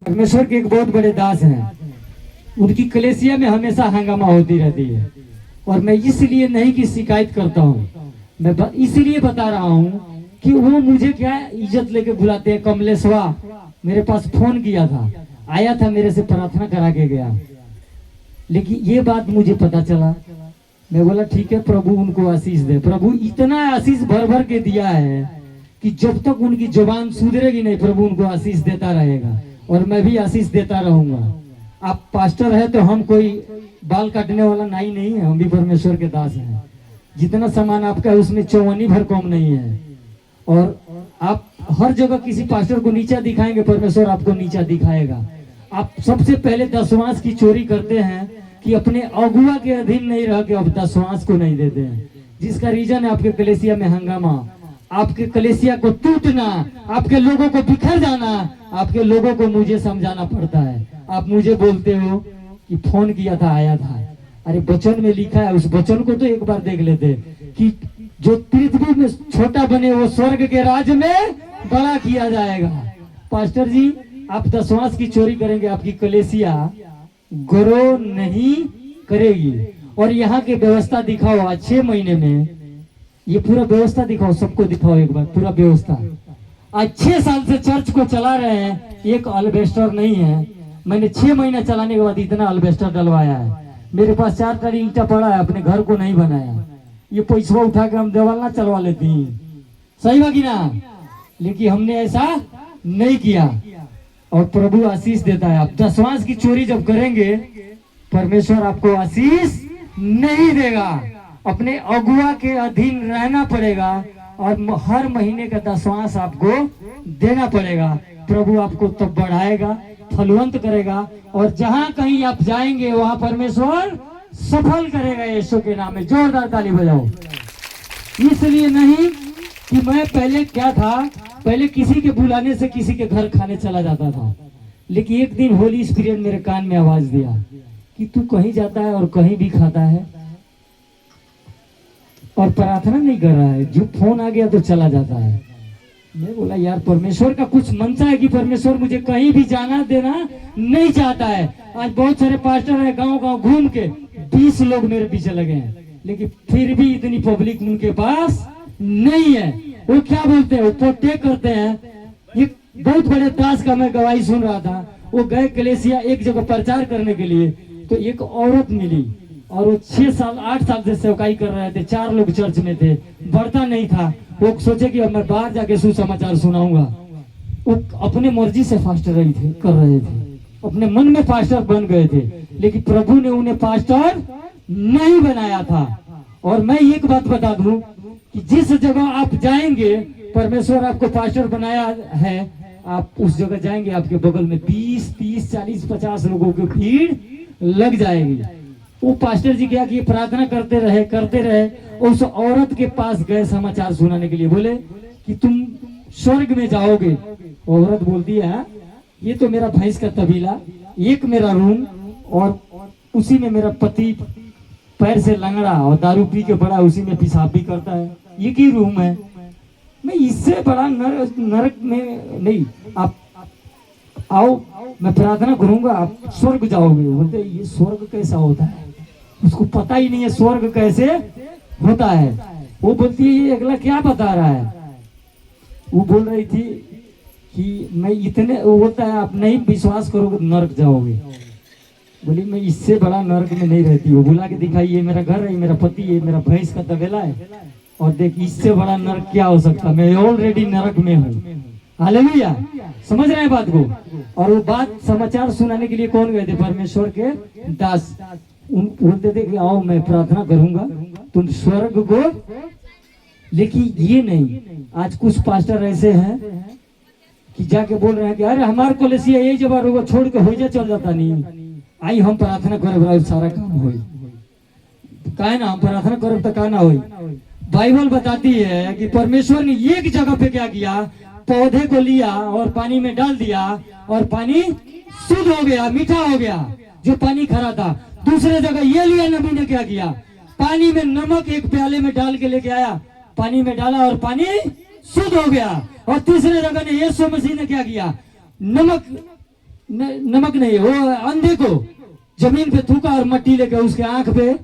परमेश्वर के एक बहुत बड़े दास हैं, उनकी कलेसिया में हमेशा हंगामा होती रहती है। और मैं इसलिए नहीं कि शिकायत करता हूँ, मैं इसलिए बता रहा हूँ कि वो मुझे क्या इज्जत लेके बुलाते हैं। कमलेशवा मेरे पास फोन किया था, आया था, मेरे से प्रार्थना करा के गया, लेकिन ये बात मुझे पता चला। मैं बोला ठीक है, प्रभु उनको आशीष दे। प्रभु इतना आशीष भर भर के दिया है कि जब तक उनकी जुबान सुधरेगी नहीं, प्रभु उनको आशीष देता रहेगा और मैं भी आशीष देता रहूंगा। आप पास्टर है तो हम कोई बाल काटने वाला नहीं है, हम भी परमेश्वर के दास हैं। जितना सामान आपका है उसमें चौवनी भर कम नहीं है। और आप हर जगह किसी पास्टर को नीचा दिखाएंगे, परमेश्वर आपको नीचा दिखाएगा। आप सबसे पहले दशवांश की चोरी करते हैं कि अपने अगुआ के अधीन नहीं रह के अब दशवांश को नहीं देते हैं, जिसका रीजन है आपके कलेसिया में हंगामा, आपके कलेसिया को टूटना, आपके लोगों को बिखर जाना। आपके लोगों को मुझे समझाना पड़ता है। आप मुझे बोलते हो कि फोन किया था, आया था। अरे वचन में लिखा है, उस वचन को तो एक बार देख लेते कि जो पृथ्वी में छोटा बने वो स्वर्ग के राज में बड़ा किया जाएगा। पास्टर जी आप दशवांश की चोरी करेंगे, आपकी कलेसिया ग्रो नहीं करेगी। और यहाँ की व्यवस्था दिखाओ आज 6 महीने में, ये पूरा व्यवस्था दिखाओ, सबको दिखाओ एक बार पूरा व्यवस्था। आज 6 साल से चर्च को चला रहे हैं, एक अल्बेस्टर नहीं है। मैंने 6 महीना चलाने के बाद इतना अल्बेस्टर डलवाया है। मेरे पास 4 टाली ईंटा पड़ा है, अपने घर को नहीं बनाया। ये पैसा उठा के हम देवाल ना चलवा लेते हैं, सही बात ना, लेकिन हमने ऐसा नहीं किया और प्रभु आशीष देता है। आप दशवांश की चोरी जब करेंगे, परमेश्वर आपको आशीष नहीं देगा। अपने अगुआ के अधीन रहना पड़ेगा और हर महीने का दशवांश आपको देना पड़ेगा। प्रभु आपको तब बढ़ाएगा, फलवंत करेगा और जहां कहीं आप जाएंगे वहां परमेश्वर सफल करेगा यीशु के नाम में। जोरदार ताली बजाओ। इसलिए नहीं कि मैं पहले क्या था, पहले किसी के बुलाने से किसी के घर खाने चला जाता था, लेकिन एक दिन होली स्पिरिट मेरे कान में आवाज दिया कि तू कहीं जाता है और कहीं भी खाता है और प्रार्थना नहीं कर रहा है, जो फोन आ गया तो चला जाता है। मैं बोला यार परमेश्वर का कुछ मनसा है कि परमेश्वर मुझे कहीं भी जाना देना नहीं चाहता है। आज बहुत सारे पास्टर है, गांव गांव घूम के 20 लोग मेरे पीछे लगे हैं, लेकिन फिर भी इतनी पब्लिक उनके पास नहीं है। वो क्या बोलते हैं, वो प्रोटेक्ट करते हैं। ये बहुत बड़े दास का मैं गवाही सुन रहा था, वो गए कलेसिया एक जगह प्रचार करने के लिए, तो एक औरत मिली और वो 6 साल 8 साल से सेवकाई कर रहे थे। 4 लोग चर्च में थे, बढ़ता नहीं था। वो सोचे कि अब मैं बाहर जाके सुसमाचार सुनाऊंगा। वो अपने मर्जी से फास्टर कर रहे थे, अपने मन में पास्टर बन गए थे, लेकिन प्रभु ने उन्हें पास्टर नहीं बनाया था। और मैं एक बात बता दूं कि जिस जगह आप जाएंगे, परमेश्वर आपको पास्टर बनाया है, आप उस जगह जाएंगे, आपके बगल में 20, 30, 40, 50 लोगों की भीड़ लग जाएगी। वो पास्टर जी क्या कि प्रार्थना करते रहे। उस औरत के पास गए समाचार सुनाने के लिए, बोले कि तुम स्वर्ग में जाओगे। औरत बोलती है ये तो मेरा भैंस का तबीला, एक मेरा रूम और उसी में मेरा पति पैर से लंगड़ा और दारू पी के बड़ा उसी में पेशाब भी करता है, ये की रूम है। मैं इससे बड़ा नरक में नहीं, आप आओ मैं प्रार्थना करूंगा, आप स्वर्ग जाओगे। बोलते ये स्वर्ग कैसा होता है, उसको पता ही नहीं है स्वर्ग कैसे होता है। वो बोलती है ये अगला क्या बता रहा है। वो बोल रही थी कि मैं इतने होता है, आप नहीं विश्वास करोगे नरक जाओगे। बोली मैं इससे बड़ा नरक में नहीं रहती हूँ। बुला के दिखाई, ये मेरा घर है, मेरा पति है, मेरा भैंस का तबेला है, और देख इससे बड़ा नरक क्या हो सकता, मैं ऑलरेडी नरक में हूँ। हालेलुया, समझ रहे हैं बात को। और वो बात समाचार सुनाने के लिए कौन गए थे, परमेश्वर के दास। बोलते थे कि आओ मैं प्रार्थना करूंगा, तुम स्वर्ग को। लेकिन ये नहीं, आज कुछ पास्टर ऐसे हैं कि जाके बोल रहे हैं कि अरे हमारे कलेसिया यही जब रोगा छोड़ के हो जा चल जाता नहीं, आई हम प्रार्थना करे सारा काम हो का ना, हम प्रार्थना करो तो का ना हो। बाइबल बताती है कि परमेश्वर ने एक जगह पे क्या किया, पौधे को लिया और पानी में डाल दिया और पानी शुद्ध हो गया, मीठा हो गया, जो पानी खरा था। दूसरे जगह ये लिया नबी ने क्या किया, पानी में नमक एक प्याले में डाल के लेके आया, पानी में डाला और पानी शुद्ध हो गया। और तीसरे जगह ने यीशु मसीह ने क्या किया, नमक नमक नहीं, वो अंधे को जमीन पे थूका और मट्टी लेके उसके आंख पे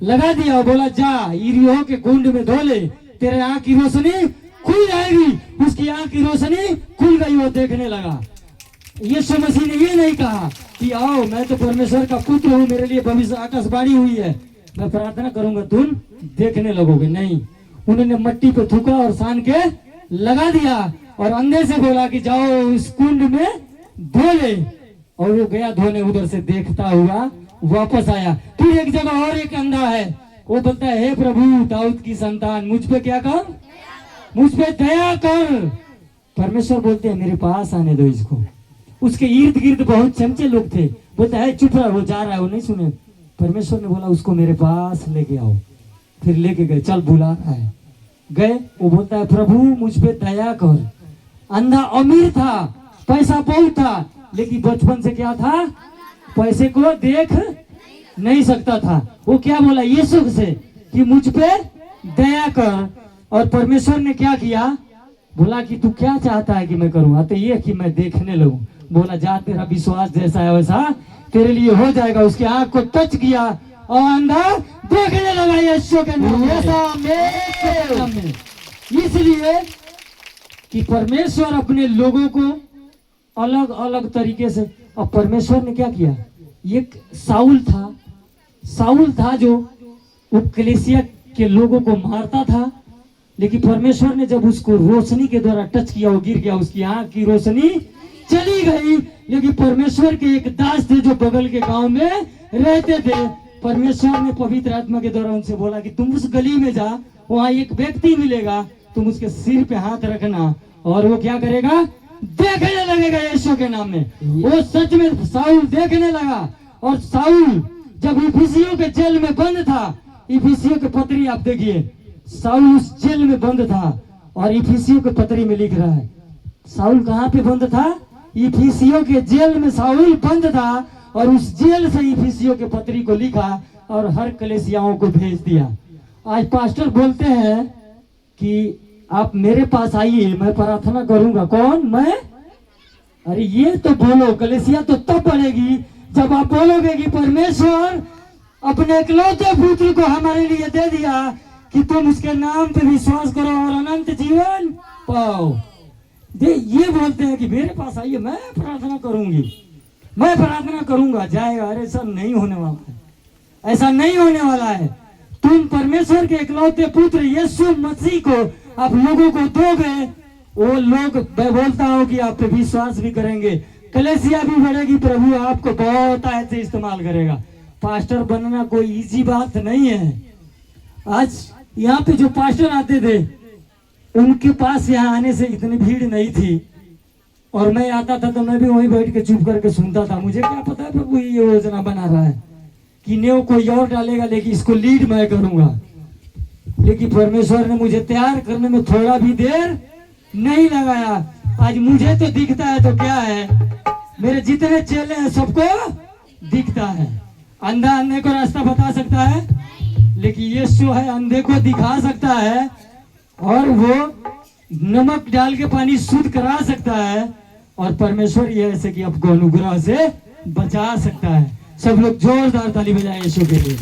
लगा दिया और बोला जा इरियो के कुंड में धो ले, तेरे आंख की रोशनी खुल जाएगी। उसकी आंख की रोशनी खुल गई, वो देखने लगा। यीशु मसीह ने ये नहीं कहा कि आओ मैं तो परमेश्वर का पुत्र हूँ, मेरे लिए भविष्य आकाशवाणी हुई है, मैं प्रार्थना करूंगा तुम देखने लगोगे। नहीं, उन्होंने मट्टी पे थूका और सान के लगा दिया और अंधे से बोला कि जाओ उस कुंड में धो ले, और वो गया धोने, उधर से देखता हुआ वापस आया। फिर एक जगह और एक अंधा है, वो बोलता है हे प्रभु दाऊद की संतान मुझ पे क्या कर, मुझ पे दया कर। परमेश्वर बोलते हैं मेरे पास आने दो इसको। उसके इर्द गिर्द बहुत चमचे लोग थे, बोलता है चुप रहा, वो जा रहा है, वो नहीं सुने। परमेश्वर ने बोला उसको मेरे पास लेके आओ। फिर लेके गए, चल बुला रहा है, गए। वो बोलता है प्रभु मुझ पे दया कर। अंधा अमीर था, पैसा बहुत था, लेकिन बचपन से क्या था, पैसे को देख नहीं सकता था। वो क्या बोला यीशु से कि मुझ पे दया कर, और परमेश्वर ने क्या किया, बोला कि तू क्या चाहता है कि मैं करूं। तो ये कि मैं देखने लगूं। बोला जा तेरा विश्वास जैसा है वैसा तेरे लिए हो जाएगा। उसके आंख को टच किया और अंधा देखने लगा यीशु के नाम में। इसलिए कि परमेश्वर अपने लोगों को अलग अलग तरीके से, और परमेश्वर ने क्या किया, एक साउल था जो वो कलीसिया के लोगों को मारता था, लेकिन परमेश्वर ने जब उसको रोशनी के द्वारा टच किया, वो गिर गया, उसकी आंख की रोशनी चली गई। लेकिन परमेश्वर के एक दास थे जो बगल के गांव में रहते थे, परमेश्वर ने पवित्र आत्मा के द्वारा उनसे बोला कि तुम उस गली में जा, वहां एक व्यक्ति मिलेगा, तुम उसके सिर पे हाथ रखना और वो क्या करेगा, देखने लगेगा यीशु के नाम में। वो सच में साउल देखने लगा। और साउल जब इफिसियों के जेल में बंद था, इफिसियों के पत्री आप देखिए, साउल उस जेल में बंद था और इफिसियों के पत्री में लिख रहा है, साउल कहाँ पे बंद था, इफिसियों के जेल में साउल बंद था, और उस जेल से इफिसियों के पत्री को लिखा और हर कलीसियाओं को भेज दिया। आज पास्टर बोलते हैं कि आप मेरे पास आइए, मैं प्रार्थना करूंगा। कौन, मैं? अरे ये तो बोलो, कलीसिया तो तब बढ़ेगी जब आप बोलोगे कि परमेश्वर अपने इकलौते पुत्र को हमारे लिए दे दिया कि तुम उसके नाम पे विश्वास करो और अनंत जीवन पाओ। ये बोलते हैं कि मेरे पास आइए, मैं प्रार्थना करूंगी, मैं प्रार्थना करूंगा, जाएगा। अरे ऐसा नहीं होने वाला है, ऐसा नहीं होने वाला है। तुम परमेश्वर के इकलौते पुत्र यीशु मसीह को आप लोगों को दोगे, वो लोग, मैं बोलता हूँ कि आप पे विश्वास भी करेंगे, कलीसिया भी बढ़ेगी, प्रभु आपको बहुत आयत से इस्तेमाल करेगा। पास्टर बनना कोई इजी बात नहीं है। आज यहाँ पे जो पास्टर आते थे उनके पास यहाँ आने से इतनी भीड़ नहीं थी, और मैं आता था तो मैं भी वहीं बैठ के चुप करके सुनता था। मुझे क्या पता है प्रभु ये योजना बना रहा है कि नेव कोई और डालेगा, लेकिन इसको लीड मैं करूंगा। लेकिन परमेश्वर ने मुझे तैयार करने में थोड़ा भी देर नहीं लगाया। आज मुझे तो दिखता है तो क्या है, मेरे जितने चेले हैं सबको दिखता है। अंधा अंधे को रास्ता बता सकता है, लेकिन यीशु है अंधे को दिखा सकता है, और वो नमक डाल के पानी शुद्ध करा सकता है, और परमेश्वर ये ऐसे कि आपको अनुग्रह से बचा सकता है। सब लोग जोरदार ताली बजाएं यीशु के लिए।